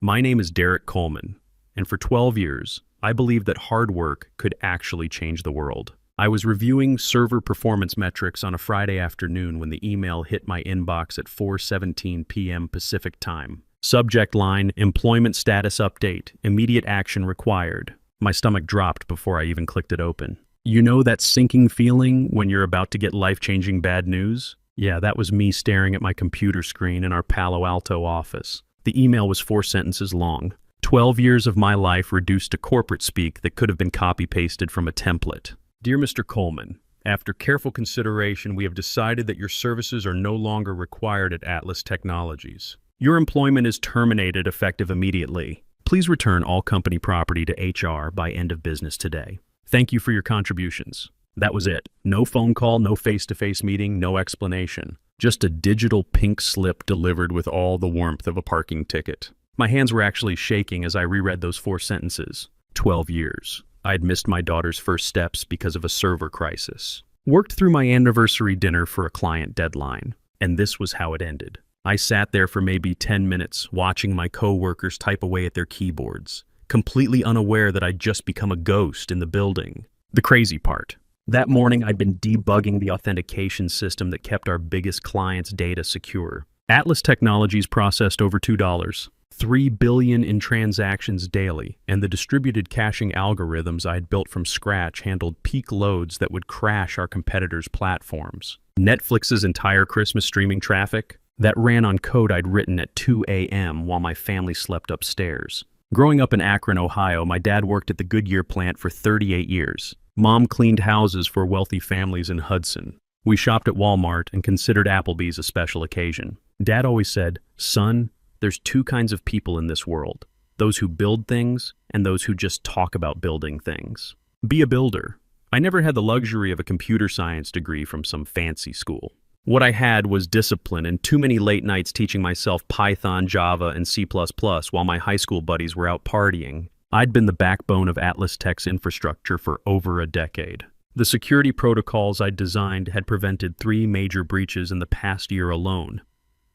My name is Derek Coleman, and for 12 years, I believed that hard work could actually change the world. I was reviewing server performance metrics on a Friday afternoon when the email hit my inbox at 4:17 p.m. Pacific Time. Subject line, employment status update, immediate action required. My stomach dropped before I even clicked it open. You know that sinking feeling when you're about to get life-changing bad news? Yeah, that was me staring at my computer screen in our Palo Alto office. The email was 4 sentences long. 12 years of my life reduced to corporate speak that could have been copy-pasted from a template. Dear Mr. Coleman, after careful consideration, we have decided that your services are no longer required at Atlas Technologies. Your employment is terminated effective immediately. Please return all company property to HR by end of business today. Thank you for your contributions. That was it. No phone call, no face-to-face meeting, no explanation. Just a digital pink slip delivered with all the warmth of a parking ticket. My hands were actually shaking as I reread those 4 sentences. 12 years. I had missed my daughter's first steps because of a server crisis. Worked through my anniversary dinner for a client deadline. And this was how it ended. I sat there for maybe 10 minutes, watching my co-workers type away at their keyboards, completely unaware that I'd just become a ghost in the building. The crazy part. That morning, I'd been debugging the authentication system that kept our biggest clients' data secure. Atlas Technologies processed over $3 billion in transactions daily, and the distributed caching algorithms I'd built from scratch handled peak loads that would crash our competitors' platforms. Netflix's entire Christmas streaming traffic, that ran on code I'd written at 2 a.m. while my family slept upstairs. Growing up in Akron, Ohio, my dad worked at the Goodyear plant for 38 years. Mom cleaned houses for wealthy families in Hudson. We shopped at Walmart and considered Applebee's a special occasion. Dad always said, "Son, there's 2 kinds of people in this world. Those who build things and those who just talk about building things. Be a builder." I never had the luxury of a computer science degree from some fancy school. What I had was discipline and too many late nights teaching myself Python, Java, and C++ while my high school buddies were out partying. I'd been the backbone of Atlas Tech's infrastructure for over a decade. The security protocols I'd designed had prevented 3 major breaches in the past year alone.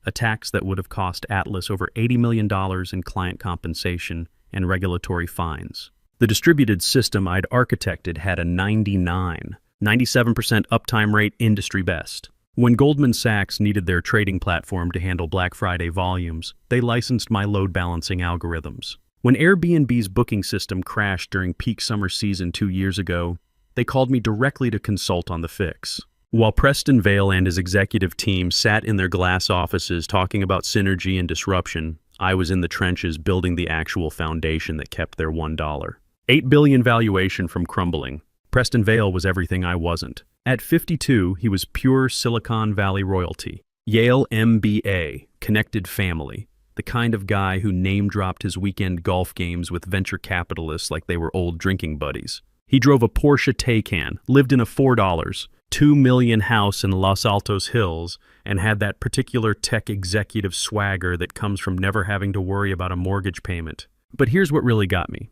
Attacks that would have cost Atlas over $80 million in client compensation and regulatory fines. The distributed system I'd architected had a 97% uptime rate, industry best. When Goldman Sachs needed their trading platform to handle Black Friday volumes, they licensed my load balancing algorithms. When Airbnb's booking system crashed during peak summer season 2 years ago, they called me directly to consult on the fix. While Preston Vale and his executive team sat in their glass offices talking about synergy and disruption, I was in the trenches building the actual foundation that kept their $1. $8 billion valuation from crumbling. Preston Vale was everything I wasn't. At 52, he was pure Silicon Valley royalty. Yale MBA, connected family, the kind of guy who name-dropped his weekend golf games with venture capitalists like they were old drinking buddies. He drove a Porsche Taycan, lived in a $2 million house in Los Altos Hills, and had that particular tech executive swagger that comes from never having to worry about a mortgage payment. But here's what really got me.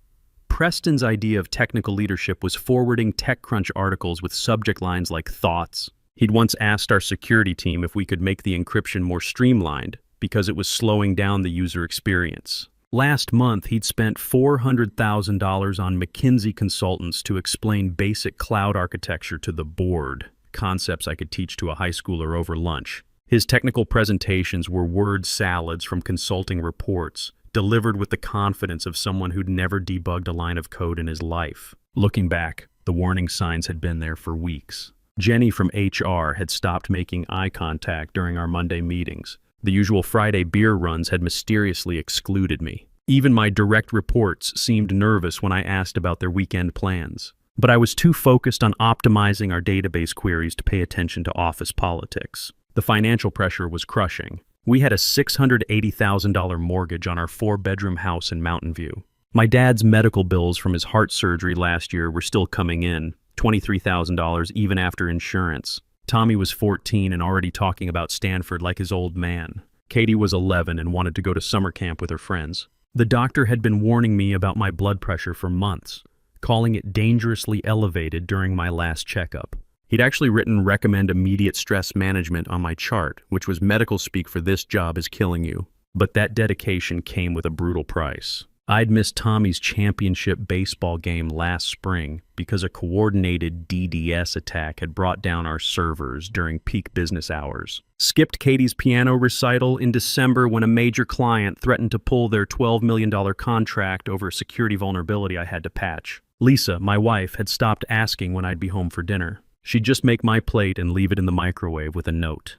Preston's idea of technical leadership was forwarding TechCrunch articles with subject lines like thoughts. He'd once asked our security team if we could make the encryption more streamlined because it was slowing down the user experience. Last month, he'd spent $400,000 on McKinsey consultants to explain basic cloud architecture to the board, concepts I could teach to a high schooler over lunch. His technical presentations were word salads from consulting reports, delivered with the confidence of someone who'd never debugged a line of code in his life. Looking back, the warning signs had been there for weeks. Jenny from HR had stopped making eye contact during our Monday meetings. The usual Friday beer runs had mysteriously excluded me. Even my direct reports seemed nervous when I asked about their weekend plans. But I was too focused on optimizing our database queries to pay attention to office politics. The financial pressure was crushing. We had a $680,000 mortgage on our 4-bedroom house in Mountain View. My dad's medical bills from his heart surgery last year were still coming in, $23,000 even after insurance. Tommy was 14 and already talking about Stanford like his old man. Katie was 11 and wanted to go to summer camp with her friends. The doctor had been warning me about my blood pressure for months, calling it dangerously elevated during my last checkup. He'd actually written recommend immediate stress management on my chart, which was medical speak for this job is killing you. But that dedication came with a brutal price. I'd missed Tommy's championship baseball game last spring because a coordinated DDoS attack had brought down our servers during peak business hours. Skipped Katie's piano recital in December when a major client threatened to pull their $12 million contract over a security vulnerability I had to patch. Lisa, my wife, had stopped asking when I'd be home for dinner. She'd just make my plate and leave it in the microwave with a note.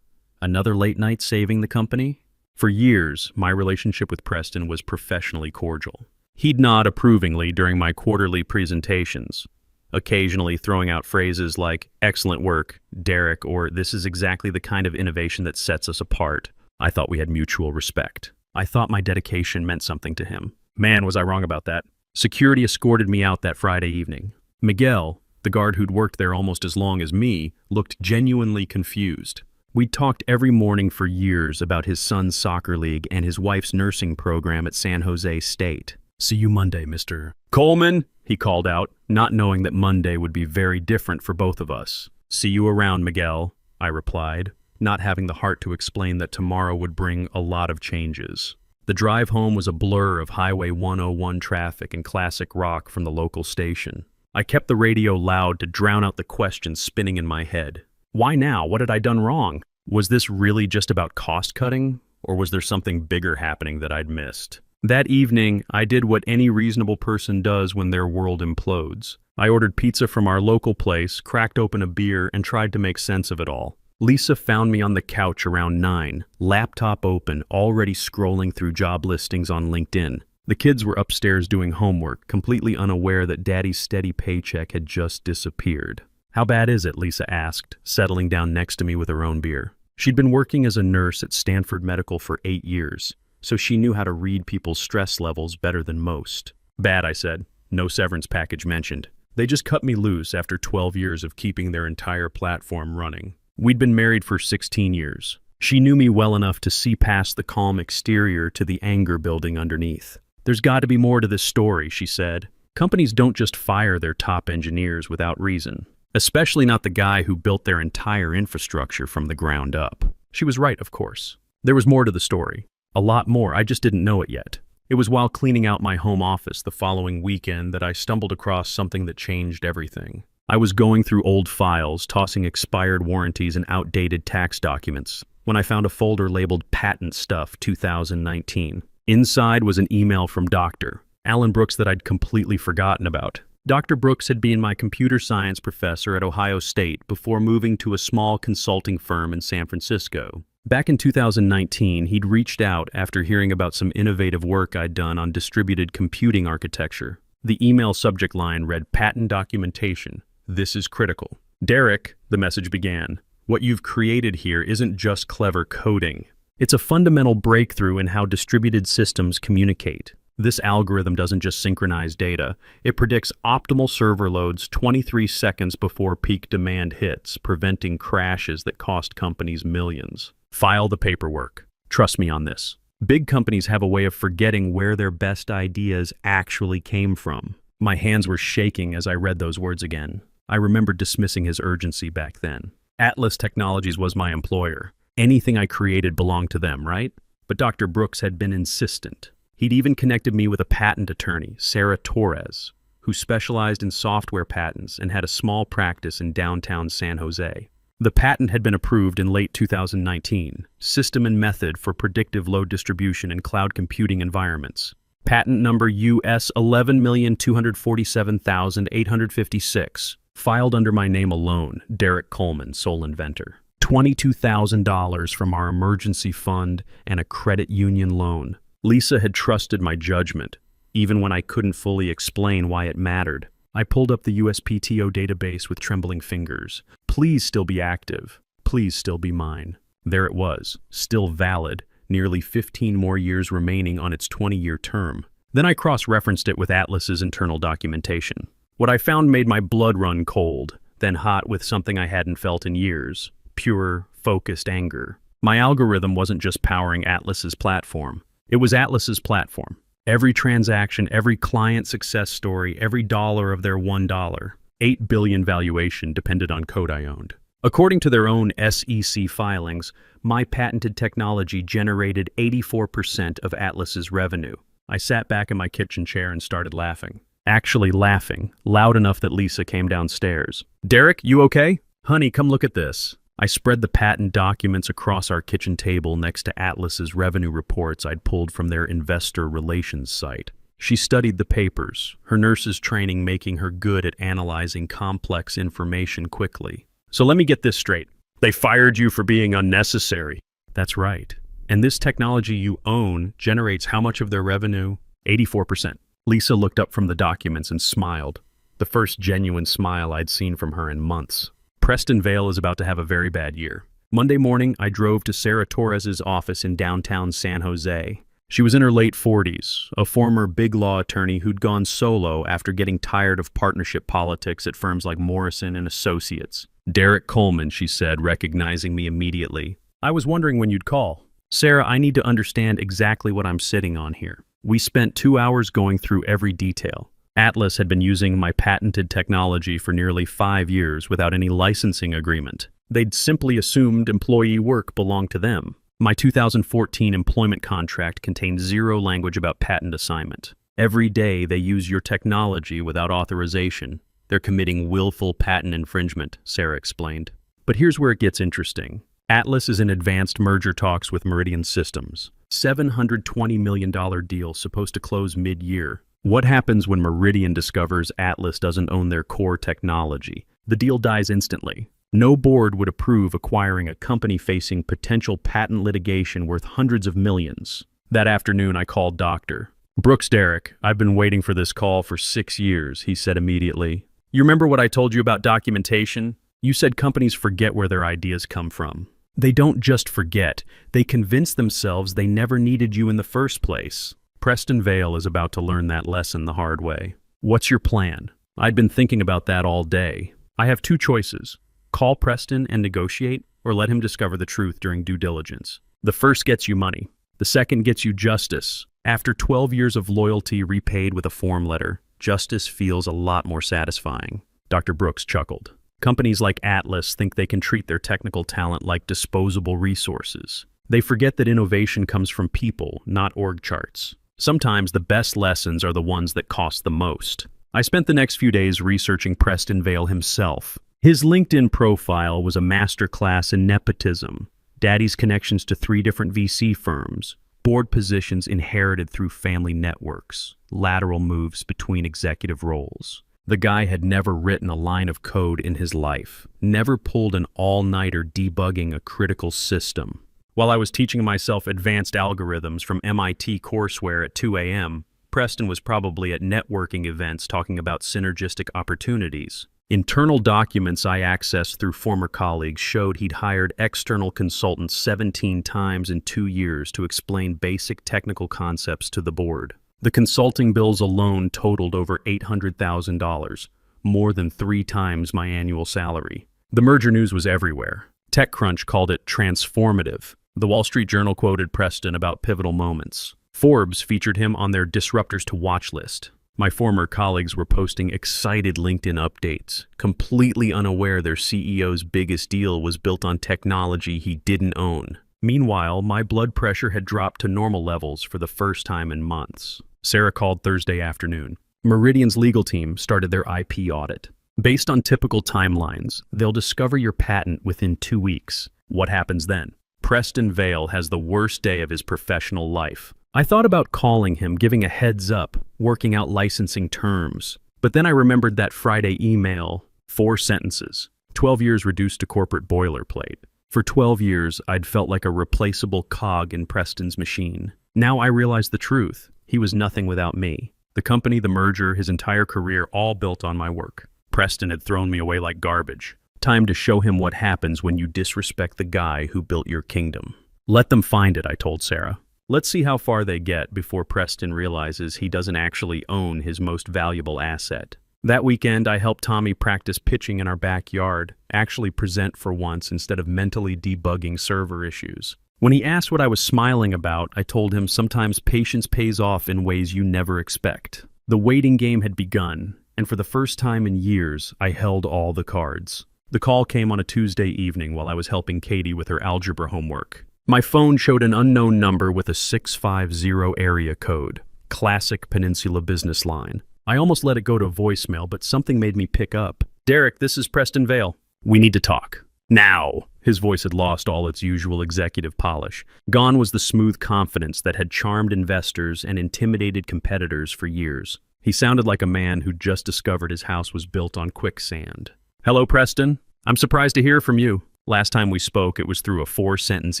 Another late night saving the company? For years, my relationship with Preston was professionally cordial. He'd nod approvingly during my quarterly presentations, occasionally throwing out phrases like, "Excellent work, Derek," or "This is exactly the kind of innovation that sets us apart." I thought we had mutual respect. I thought my dedication meant something to him. Man, was I wrong about that. Security escorted me out that Friday evening. Miguel, the guard who'd worked there almost as long as me, looked genuinely confused. We'd talked every morning for years about his son's soccer league and his wife's nursing program at San Jose State. "See you Monday, Mr. Coleman," he called out, not knowing that Monday would be very different for both of us. "See you around, Miguel," I replied, not having the heart to explain that tomorrow would bring a lot of changes. The drive home was a blur of Highway 101 traffic and classic rock from the local station. I kept the radio loud to drown out the questions spinning in my head. Why now? What had I done wrong? Was this really just about cost cutting, or was there something bigger happening that I'd missed? That evening, I did what any reasonable person does when their world implodes. I ordered pizza from our local place, cracked open a beer, and tried to make sense of it all. Lisa found me on the couch around 9, laptop open, already scrolling through job listings on LinkedIn. The kids were upstairs doing homework, completely unaware that Daddy's steady paycheck had just disappeared. "How bad is it?" Lisa asked, settling down next to me with her own beer. She'd been working as a nurse at Stanford Medical for 8 years, so she knew how to read people's stress levels better than most. "Bad," I said. "No severance package mentioned. They just cut me loose after 12 years of keeping their entire platform running." We'd been married for 16 years. She knew me well enough to see past the calm exterior to the anger building underneath. "There's got to be more to this story," she said. "Companies don't just fire their top engineers without reason. Especially not the guy who built their entire infrastructure from the ground up." She was right, of course. There was more to the story. A lot more, I just didn't know it yet. It was while cleaning out my home office the following weekend that I stumbled across something that changed everything. I was going through old files, tossing expired warranties and outdated tax documents, when I found a folder labeled Patent Stuff 2019. Inside was an email from Dr. Alan Brooks that I'd completely forgotten about. Dr. Brooks had been my computer science professor at Ohio State before moving to a small consulting firm in San Francisco. Back in 2019, he'd reached out after hearing about some innovative work I'd done on distributed computing architecture. The email subject line read, "Patent documentation. This is critical." "Derek," the message began, "what you've created here isn't just clever coding. It's a fundamental breakthrough in how distributed systems communicate. This algorithm doesn't just synchronize data, it predicts optimal server loads 23 seconds before peak demand hits, preventing crashes that cost companies millions. File the paperwork. Trust me on this. Big companies have a way of forgetting where their best ideas actually came from." My hands were shaking as I read those words again. I remembered dismissing his urgency back then. Atlas Technologies was my employer. Anything I created belonged to them, right? But Dr. Brooks had been insistent. He'd even connected me with a patent attorney, Sarah Torres, who specialized in software patents and had a small practice in downtown San Jose. The patent had been approved in late 2019, System and Method for Predictive Load Distribution in Cloud Computing Environments. Patent number US 11,247,856, filed under my name alone, Derek Coleman, sole inventor. $22,000 from our emergency fund and a credit union loan. Lisa had trusted my judgment, even when I couldn't fully explain why it mattered. I pulled up the USPTO database with trembling fingers. Please still be active. Please still be mine. There it was, still valid, nearly 15 more years remaining on its 20-year term. Then I cross-referenced it with Atlas's internal documentation. What I found made my blood run cold, then hot with something I hadn't felt in years. Pure, focused anger. My algorithm wasn't just powering Atlas's platform. It was Atlas's platform. Every transaction, every client success story, every dollar of their $1, $8 billion valuation depended on code I owned. According to their own SEC filings, My patented technology generated 84% of Atlas's revenue. I sat back in my kitchen chair and started laughing. Actually laughing, loud enough that Lisa came downstairs. "Derek, you okay? Honey, come look at this." I spread the patent documents across our kitchen table next to Atlas's revenue reports I'd pulled from their investor relations site. She studied the papers, her nurse's training making her good at analyzing complex information quickly. "So let me get this straight. They fired you for being unnecessary." "That's right. And this technology you own generates how much of their revenue?" 84%. Lisa looked up from the documents and smiled, the first genuine smile I'd seen from her in months. Preston Vale is about to have a very bad year. Monday morning, I drove to Sarah Torres's office in downtown San Jose. She was in her late 40s, a former big law attorney who'd gone solo after getting tired of partnership politics at firms like Morrison and Associates. "Derek Coleman," she said, recognizing me immediately. "I was wondering when you'd call." "Sarah, I need to understand exactly what I'm sitting on here." We spent 2 hours going through every detail. Atlas had been using my patented technology for nearly 5 years without any licensing agreement. They'd simply assumed employee work belonged to them. My 2014 employment contract contained zero language about patent assignment. Every day they use your technology without authorization. They're committing willful patent infringement, Sarah explained. But here's where it gets interesting. Atlas is in advanced merger talks with Meridian Systems. $720 million deal supposed to close mid-year. What happens when Meridian discovers Atlas doesn't own their core technology? The deal dies instantly. No board would approve acquiring a company facing potential patent litigation worth hundreds of millions. That afternoon, I called Dr. Brooks. "Derek, I've been waiting for this call for 6 years, he said immediately. "You remember what I told you about documentation? You said companies forget where their ideas come from. They don't just forget, they convince themselves they never needed you in the first place." Preston Vale is about to learn that lesson the hard way. "What's your plan?" I'd been thinking about that all day. "I have 2 choices. Call Preston and negotiate, or let him discover the truth during due diligence. The first gets you money. The second gets you justice. After 12 years of loyalty repaid with a form letter, justice feels a lot more satisfying." Dr. Brooks chuckled. "Companies like Atlas think they can treat their technical talent like disposable resources. They forget that innovation comes from people, not org charts. Sometimes the best lessons are the ones that cost the most." I spent the next few days researching Preston Vale himself. His LinkedIn profile was a masterclass in nepotism, daddy's connections to 3 different VC firms, board positions inherited through family networks, lateral moves between executive roles. The guy had never written a line of code in his life, never pulled an all-nighter debugging a critical system. While I was teaching myself advanced algorithms from MIT courseware at 2 a.m., Preston was probably at networking events talking about synergistic opportunities. Internal documents I accessed through former colleagues showed he'd hired external consultants 17 times in 2 years to explain basic technical concepts to the board. The consulting bills alone totaled over $800,000, more than 3 times my annual salary. The merger news was everywhere. TechCrunch called it transformative. The Wall Street Journal quoted Preston about pivotal moments. Forbes featured him on their Disruptors to Watch list. My former colleagues were posting excited LinkedIn updates, completely unaware their CEO's biggest deal was built on technology he didn't own. Meanwhile, my blood pressure had dropped to normal levels for the first time in months. Sarah called Thursday afternoon. Meridian's legal team started their IP audit. Based on typical timelines, they'll discover your patent within 2 weeks. What happens then? Preston Vale has the worst day of his professional life. I thought about calling him, giving a heads up, working out licensing terms. But then I remembered that Friday email, 4 sentences, 12 years reduced to corporate boilerplate. For 12 years, I'd felt like a replaceable cog in Preston's machine. Now I realized the truth. He was nothing without me. The company, the merger, his entire career, all built on my work. Preston had thrown me away like garbage. Time to show him what happens when you disrespect the guy who built your kingdom. Let them find it, I told Sarah. Let's see how far they get before Preston realizes he doesn't actually own his most valuable asset. That weekend, I helped Tommy practice pitching in our backyard, actually present for once instead of mentally debugging server issues. When he asked what I was smiling about, I told him sometimes patience pays off in ways you never expect. The waiting game had begun, and for the first time in years, I held all the cards. The call came on a Tuesday evening while I was helping Katie with her algebra homework. My phone showed an unknown number with a 650 area code. Classic Peninsula business line. I almost let it go to voicemail, but something made me pick up. Derek, this is Preston Vale. We need to talk. Now. His voice had lost all its usual executive polish. Gone was the smooth confidence that had charmed investors and intimidated competitors for years. He sounded like a man who'd just discovered his house was built on quicksand. Hello, Preston. I'm surprised to hear from you. Last time we spoke, it was through a 4-sentence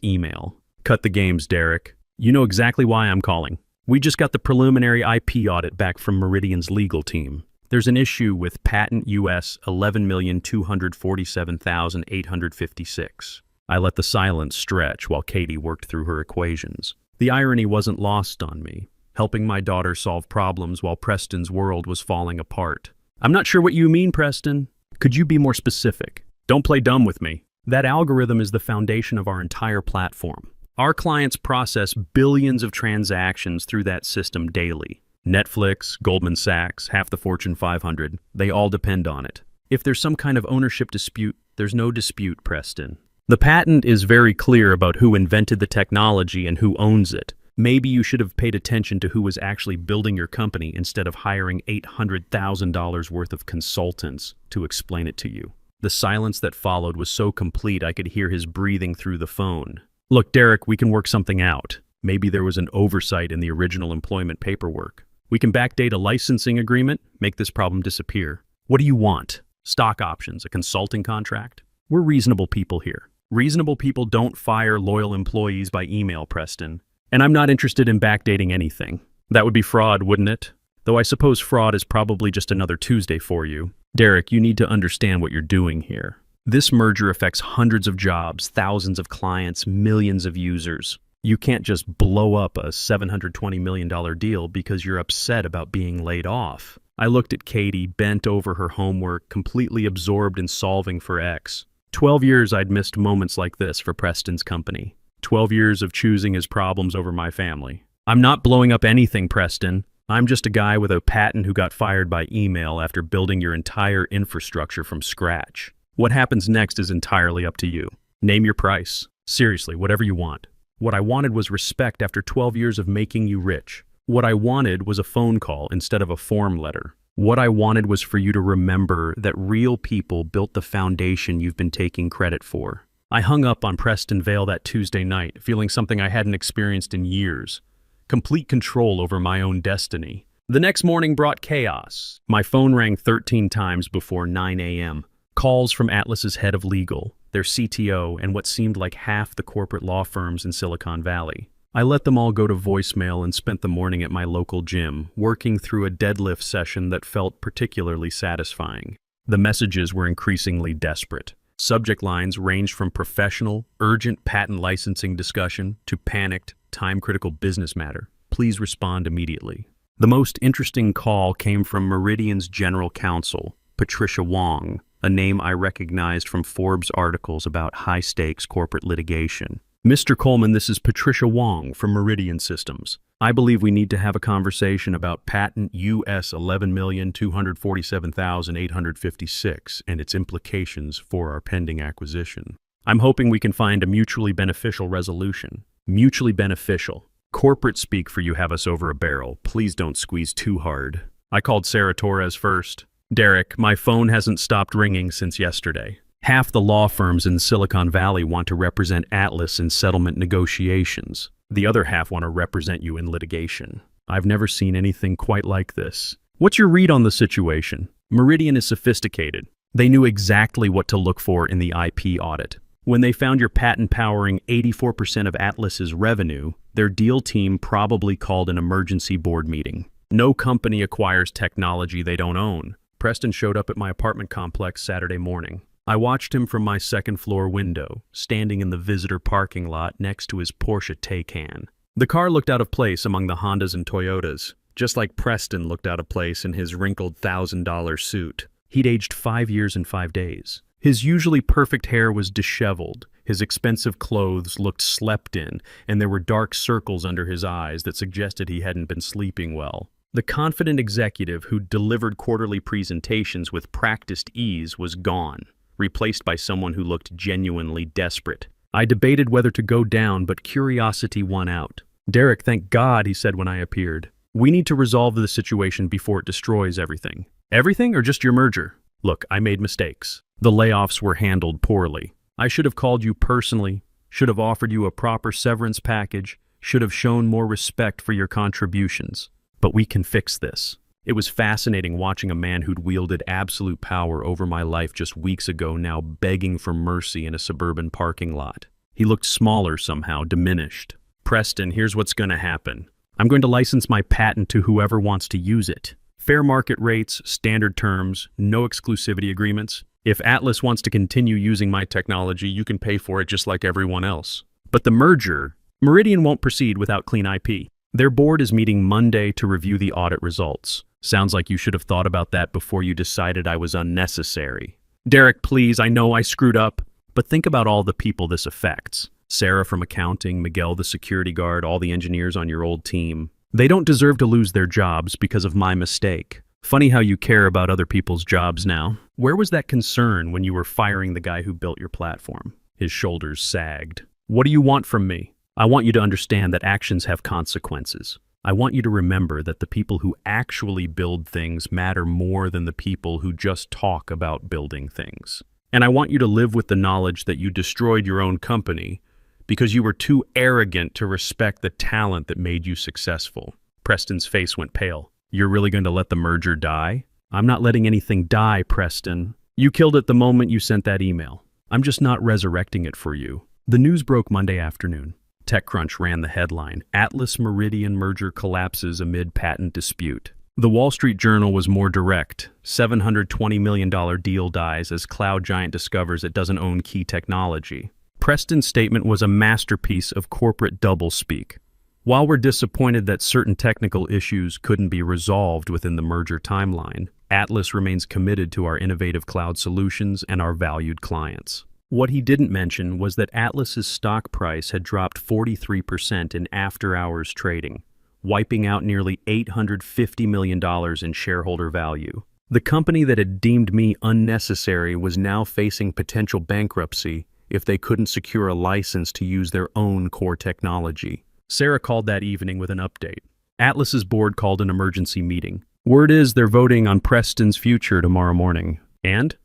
email. Cut the games, Derek. You know exactly why I'm calling. We just got the preliminary IP audit back from Meridian's legal team. There's an issue with patent US 11,247,856. I let the silence stretch while Katie worked through her equations. The irony wasn't lost on me, helping my daughter solve problems while Preston's world was falling apart. I'm not sure what you mean, Preston. Could you be more specific? Don't play dumb with me. That algorithm is the foundation of our entire platform. Our clients process billions of transactions through that system daily. Netflix, Goldman Sachs, half the Fortune 500, they all depend on it. If there's some kind of ownership dispute, there's no dispute, Preston. The patent is very clear about who invented the technology and who owns it. Maybe you should have paid attention to who was actually building your company instead of hiring $800,000 worth of consultants to explain it to you. The silence that followed was so complete I could hear his breathing through the phone. Look, Derek, we can work something out. Maybe there was an oversight in the original employment paperwork. We can backdate a licensing agreement, make this problem disappear. What do you want? Stock options, a consulting contract? We're reasonable people here. Reasonable people don't fire loyal employees by email, Preston. And I'm not interested in backdating anything. That would be fraud, wouldn't it? Though I suppose fraud is probably just another Tuesday for you. Derek, you need to understand what you're doing here. This merger affects hundreds of jobs, thousands of clients, millions of users. You can't just blow up a $720 million deal because you're upset about being laid off. I looked at Katie, bent over her homework, completely absorbed in solving for X. 12 years I'd missed moments like this for Preston's company. 12 years of choosing his problems over my family. I'm not blowing up anything, Preston. I'm just a guy with a patent who got fired by email after building your entire infrastructure from scratch. What happens next is entirely up to you. Name your price. Seriously, whatever you want. What I wanted was respect after 12 years of making you rich. What I wanted was a phone call instead of a form letter. What I wanted was for you to remember that real people built the foundation you've been taking credit for. I hung up on Preston Vale that Tuesday night, feeling something I hadn't experienced in years. Complete control over my own destiny. The next morning brought chaos. My phone rang 13 times before 9 a.m. Calls from Atlas's head of legal, their CTO, and what seemed like half the corporate law firms in Silicon Valley. I let them all go to voicemail and spent the morning at my local gym, working through a deadlift session that felt particularly satisfying. The messages were increasingly desperate. Subject lines ranged from professional, urgent patent licensing discussion to panicked, time-critical business matter. Please respond immediately. The most interesting call came from Meridian's general counsel, Patricia Wong, a name I recognized from Forbes articles about high-stakes corporate litigation. Mr. Coleman, this is Patricia Wong from Meridian Systems. I believe we need to have a conversation about patent US 11,247,856 and its implications for our pending acquisition. I'm hoping we can find a mutually beneficial resolution. Mutually beneficial. Corporate speak for you have us over a barrel. Please don't squeeze too hard. I called Sarah Torres first. Derek, my phone hasn't stopped ringing since yesterday. Half the law firms in Silicon Valley want to represent Atlas in settlement negotiations. The other half want to represent you in litigation. I've never seen anything quite like this. What's your read on the situation? Meridian is sophisticated. They knew exactly what to look for in the IP audit. When they found your patent powering 84% of Atlas's revenue, their deal team probably called an emergency board meeting. No company acquires technology they don't own. Preston showed up at my apartment complex Saturday morning. I watched him from my second-floor window, standing in the visitor parking lot next to his Porsche Taycan. The car looked out of place among the Hondas and Toyotas, just like Preston looked out of place in his wrinkled $1,000 suit. He'd aged 5 years and 5 days. His usually perfect hair was disheveled, his expensive clothes looked slept in, and there were dark circles under his eyes that suggested he hadn't been sleeping well. The confident executive who delivered quarterly presentations with practiced ease was gone. replaced by someone who looked genuinely desperate. I debated whether to go down, but curiosity won out. "Derek, thank God," he said when I appeared. "We need to resolve the situation before it destroys everything." "Everything or just your merger?" "Look, I made mistakes. The layoffs were handled poorly. I should have called you personally, should have offered you a proper severance package, should have shown more respect for your contributions. But we can fix this." It was fascinating watching a man who'd wielded absolute power over my life just weeks ago now begging for mercy in a suburban parking lot. He looked smaller somehow, diminished. "Preston, here's what's going to happen. I'm going to license my patent to whoever wants to use it. Fair market rates, standard terms, no exclusivity agreements. If Atlas wants to continue using my technology, you can pay for it just like everyone else. But the merger, Meridian won't proceed without clean IP. Their board is meeting Monday to review the audit results. Sounds like you should have thought about that before you decided I was unnecessary." "Derek, please, I know I screwed up, but think about all the people this affects. Sarah from accounting, Miguel the security guard, all the engineers on your old team. They don't deserve to lose their jobs because of my mistake. Funny how you care about other people's jobs now. Where was that concern when you were firing the guy who built your platform?" His shoulders sagged. "What do you want from me? I want you to understand that actions have consequences. I want you to remember that the people who actually build things matter more than the people who just talk about building things. And I want you to live with the knowledge that you destroyed your own company because you were too arrogant to respect the talent that made you successful." Preston's face went pale. "You're really going to let the merger die?" "I'm not letting anything die, Preston. You killed it the moment you sent that email. I'm just not resurrecting it for you." The news broke Monday afternoon. TechCrunch ran the headline, "Atlas Meridian merger collapses amid patent dispute." The Wall Street Journal was more direct. $720 million deal dies as cloud giant discovers it doesn't own key technology. Preston's statement was a masterpiece of corporate doublespeak. While we're disappointed that certain technical issues couldn't be resolved within the merger timeline, Atlas remains committed to our innovative cloud solutions and our valued clients. What he didn't mention was that Atlas's stock price had dropped 43% in after-hours trading, wiping out nearly $850 million in shareholder value. The company that had deemed me unnecessary was now facing potential bankruptcy if they couldn't secure a license to use their own core technology. Sarah called that evening with an update. Atlas's board called an emergency meeting. Word is they're voting on Preston's future tomorrow morning. And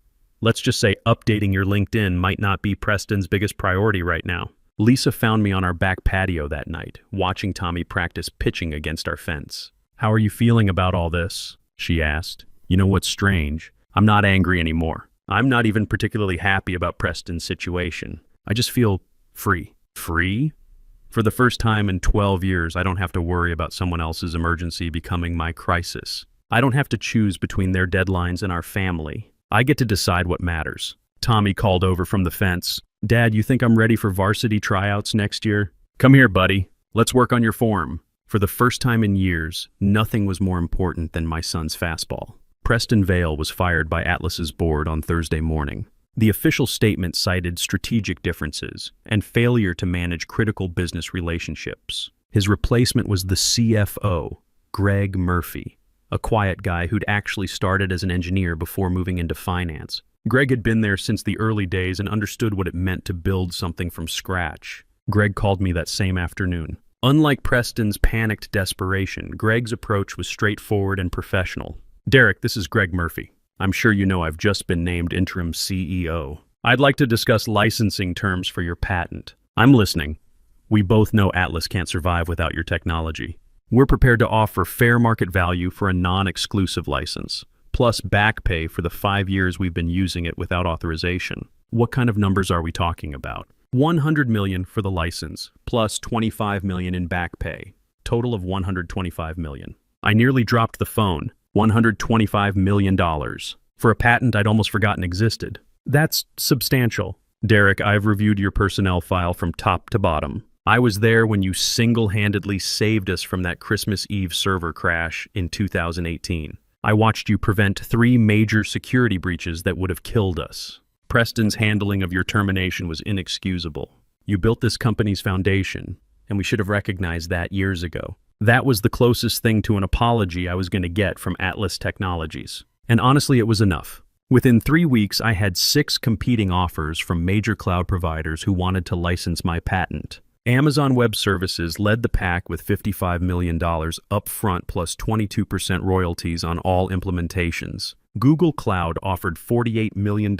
let's just say updating your LinkedIn might not be Preston's biggest priority right now. Lisa found me on our back patio that night, watching Tommy practice pitching against our fence. "How are you feeling about all this?" she asked. "You know what's strange? I'm not angry anymore. I'm not even particularly happy about Preston's situation. I just feel free." "Free?" "For the first time in 12 years, I don't have to worry about someone else's emergency becoming my crisis. I don't have to choose between their deadlines and our family. I get to decide what matters." Tommy called over from the fence. "Dad, you think I'm ready for varsity tryouts next year? Come here, buddy. Let's work on your form." For the first time in years, nothing was more important than my son's fastball. Preston Vale was fired by Atlas's board on Thursday morning. The official statement cited strategic differences and failure to manage critical business relationships. His replacement was the CFO, Greg Murphy, a quiet guy who'd actually started as an engineer before moving into finance. Greg had been there since the early days and understood what it meant to build something from scratch. Greg called me that same afternoon. Unlike Preston's panicked desperation, Greg's approach was straightforward and professional. "Derek, this is Greg Murphy. I'm sure you know I've just been named interim CEO. I'd like to discuss licensing terms for your patent." "I'm listening. We both know Atlas can't survive without your technology. We're prepared to offer fair market value for a non-exclusive license, plus back pay for the 5 years we've been using it without authorization." "What kind of numbers are we talking about?" $100 million for the license, plus $25 million in back pay. Total of $125 million. I nearly dropped the phone. $125 million. For a patent I'd almost forgotten existed. That's substantial. "Derek, I've reviewed your personnel file from top to bottom. I was there when you single-handedly saved us from that Christmas Eve server crash in 2018. I watched you prevent 3 major security breaches that would have killed us. Preston's handling of your termination was inexcusable. You built this company's foundation, and we should have recognized that years ago. That was the closest thing to an apology I was going to get from Atlas Technologies. And honestly, it was enough. Within 3 weeks, I had 6 competing offers from major cloud providers who wanted to license my patent. Amazon Web Services led the pack with $55 million upfront plus 22% royalties on all implementations. Google Cloud offered $48 million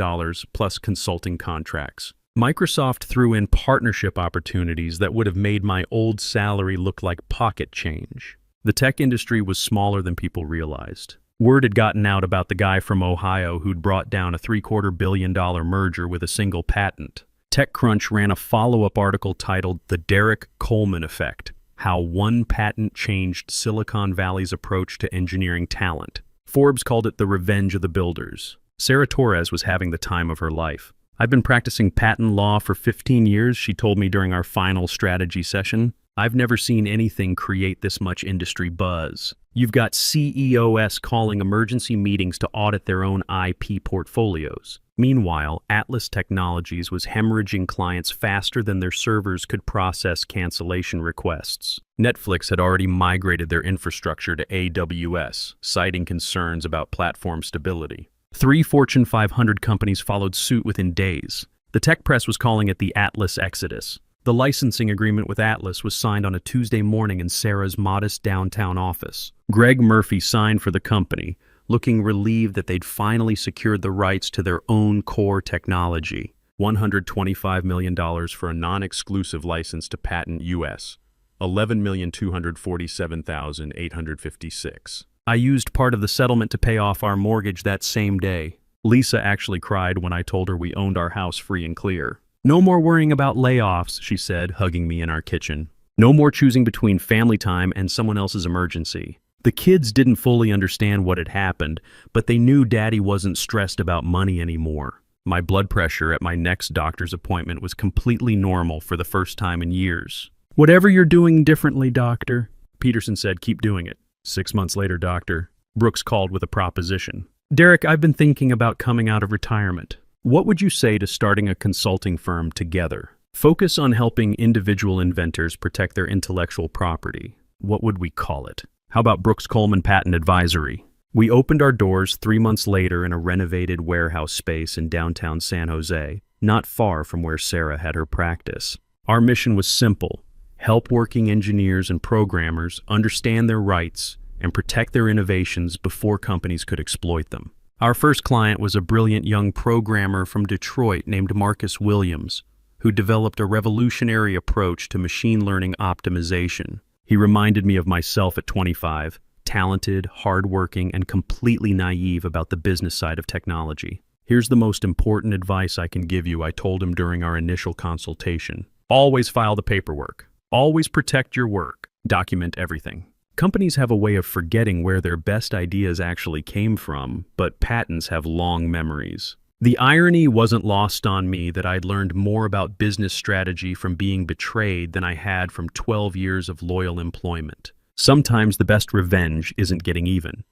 plus consulting contracts. Microsoft threw in partnership opportunities that would have made my old salary look like pocket change. The tech industry was smaller than people realized. Word had gotten out about the guy from Ohio who'd brought down a $750 million merger with a single patent. TechCrunch ran a follow-up article titled The Derek Coleman Effect: How One Patent Changed Silicon Valley's Approach to Engineering Talent. Forbes called it the revenge of the builders. Sarah Torres was having the time of her life. I've been practicing patent law for 15 years, she told me during our final strategy session. I've never seen anything create this much industry buzz. You've got CEOs calling emergency meetings to audit their own IP portfolios. Meanwhile, Atlas Technologies was hemorrhaging clients faster than their servers could process cancellation requests. Netflix had already migrated their infrastructure to AWS, citing concerns about platform stability. 3 Fortune 500 companies followed suit within days. The tech press was calling it the Atlas Exodus. The licensing agreement with Atlas was signed on a Tuesday morning in Sarah's modest downtown office. Greg Murphy signed for the company, looking relieved that they'd finally secured the rights to their own core technology. $125 million for a non-exclusive license to patent U.S. $11,247,856. I used part of the settlement to pay off our mortgage that same day. Lisa actually cried when I told her we owned our house free and clear. No more worrying about layoffs, she said, hugging me in our kitchen. No more choosing between family time and someone else's emergency. The kids didn't fully understand what had happened, but they knew Daddy wasn't stressed about money anymore. My blood pressure at my next doctor's appointment was completely normal for the first time in years. Whatever you're doing differently, doctor, Peterson said, keep doing it. 6 months later, doctor, Brooks called with a proposition. Derek, I've been thinking about coming out of retirement. What would you say to starting a consulting firm together? Focus on helping individual inventors protect their intellectual property. What would we call it? How about Brooks Coleman Patent Advisory? We opened our doors 3 months later in a renovated warehouse space in downtown San Jose, not far from where Sarah had her practice. Our mission was simple: help working engineers and programmers understand their rights and protect their innovations before companies could exploit them. Our first client was a brilliant young programmer from Detroit named Marcus Williams, who developed a revolutionary approach to machine learning optimization. He reminded me of myself at 25, talented, hardworking, and completely naive about the business side of technology. Here's the most important advice I can give you, I told him during our initial consultation. Always file the paperwork. Always protect your work. Document everything. Companies have a way of forgetting where their best ideas actually came from, but patents have long memories. The irony wasn't lost on me that I'd learned more about business strategy from being betrayed than I had from 12 years of loyal employment. Sometimes the best revenge isn't getting even.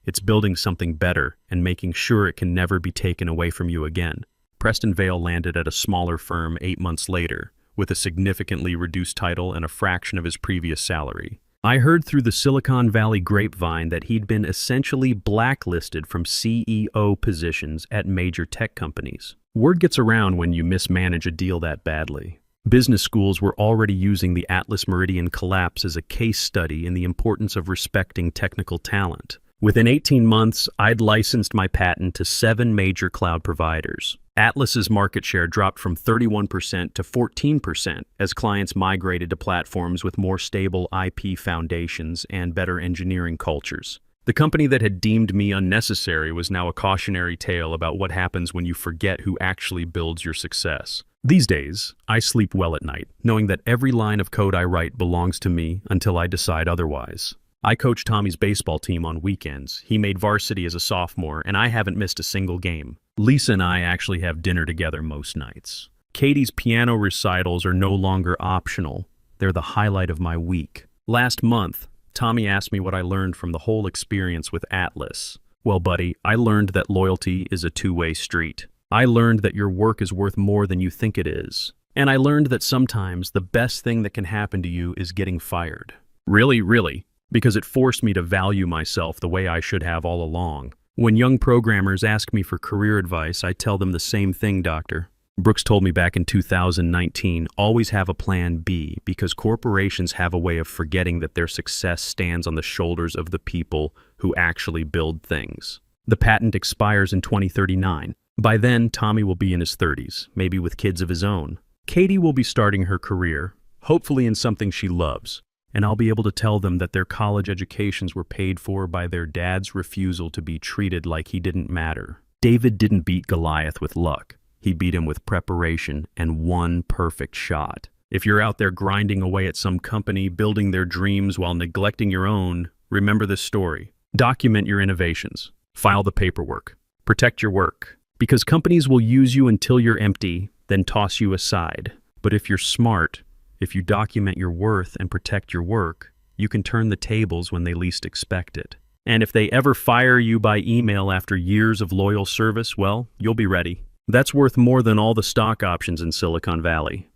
It's building something better and making sure it can never be taken away from you again. Preston Vale landed at a smaller firm 8 months later, with a significantly reduced title and a fraction of his previous salary. I heard through the Silicon Valley grapevine that he'd been essentially blacklisted from CEO positions at major tech companies. Word gets around when you mismanage a deal that badly. Business schools were already using the Atlas Meridian collapse as a case study in the importance of respecting technical talent. Within 18 months, I'd licensed my patent to 7 major cloud providers. Atlas's market share dropped from 31% to 14% as clients migrated to platforms with more stable IP foundations and better engineering cultures. The company that had deemed me unnecessary was now a cautionary tale about what happens when you forget who actually builds your success. These days, I sleep well at night, knowing that every line of code I write belongs to me until I decide otherwise. I coach Tommy's baseball team on weekends. He made varsity as a sophomore, and I haven't missed a single game. Lisa and I actually have dinner together most nights. Katie's piano recitals are no longer optional. They're the highlight of my week. Last month, Tommy asked me what I learned from the whole experience with Atlas. Well, buddy, I learned that loyalty is a two-way street. I learned that your work is worth more than you think it is. And I learned that sometimes the best thing that can happen to you is getting fired. Really, because it forced me to value myself the way I should have all along. When young programmers ask me for career advice, I tell them the same thing, doctor. Brooks told me back in 2019, always have a plan B, because corporations have a way of forgetting that their success stands on the shoulders of the people who actually build things. The patent expires in 2039. By then, Tommy will be in his 30s, maybe with kids of his own. Katie will be starting her career, hopefully in something she loves, and I'll be able to tell them that their college educations were paid for by their dad's refusal to be treated like he didn't matter. David didn't beat Goliath with luck. He beat him with preparation and one perfect shot. If you're out there grinding away at some company, building their dreams while neglecting your own, remember this story. Document your innovations. File the paperwork. Protect your work. Because companies will use you until you're empty, then toss you aside. But if you're smart, if you document your worth and protect your work, you can turn the tables when they least expect it. And if they ever fire you by email after years of loyal service, well, you'll be ready. That's worth more than all the stock options in Silicon Valley.